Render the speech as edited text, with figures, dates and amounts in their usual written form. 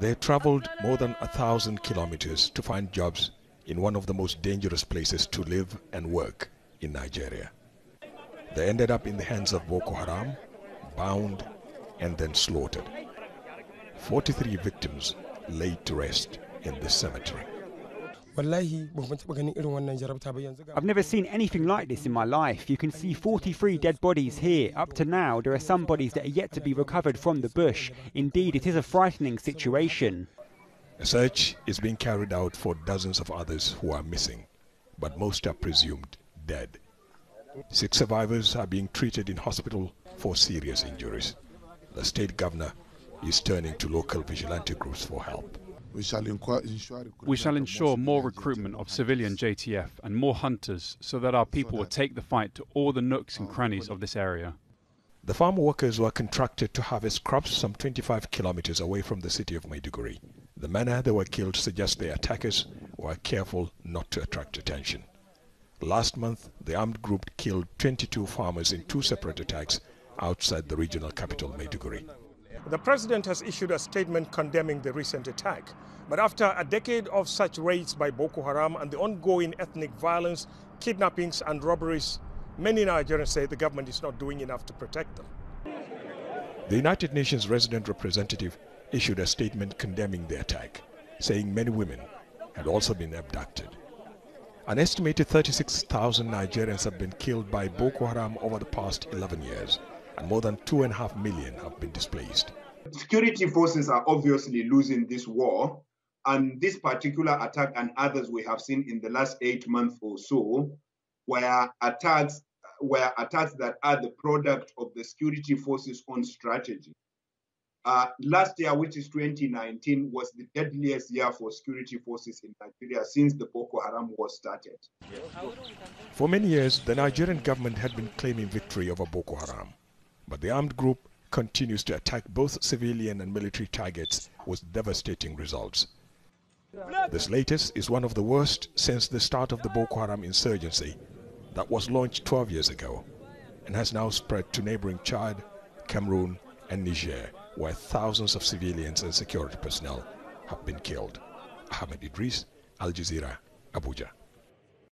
They traveled more than 1,000 kilometers to find jobs in one of the most dangerous places to live and work in Nigeria. They ended up in the hands of Boko Haram, bound and then slaughtered. 43 victims laid to rest in this cemetery. I've never seen anything like this in my life. You can see 43 dead bodies here. Up to now, there are some bodies that are yet to be recovered from the bush. Indeed, it is a frightening situation. A search is being carried out for dozens of others who are missing, but most are presumed dead. 6 survivors are being treated in hospital for serious injuries. The state governor is turning to local vigilante groups for help. We shall ensure more recruitment of civilian JTF and more hunters so that our people will take the fight to all the nooks and crannies of this area. The farm workers were contracted to harvest crops some 25 kilometers away from the city of Maiduguri. The manner they were killed suggests the attackers were careful not to attract attention. Last month, the armed group killed 22 farmers in 2 separate attacks outside the regional capital, Maiduguri. The president has issued a statement condemning the recent attack. But after a decade of such raids by Boko Haram and the ongoing ethnic violence, kidnappings and robberies, many Nigerians say the government is not doing enough to protect them. The United Nations resident representative issued a statement condemning the attack, saying many women had also been abducted. An estimated 36,000 Nigerians have been killed by Boko Haram over the past 11 years, and more than 2.5 million have been displaced. Security forces are obviously losing this war, and this particular attack and others we have seen in the last 8 months or so were attacks that are the product of the security forces' own strategy. Last year, which is 2019, was the deadliest year for security forces in Nigeria since the Boko Haram war started. For many years, the Nigerian government had been claiming victory over Boko Haram, but the armed group continues to attack both civilian and military targets with devastating results. This latest is one of the worst since the start of the Boko Haram insurgency that was launched 12 years ago and has now spread to neighboring Chad, Cameroon and Niger, where thousands of civilians and security personnel have been killed. Ahmed Idris, Al Jazeera, Abuja.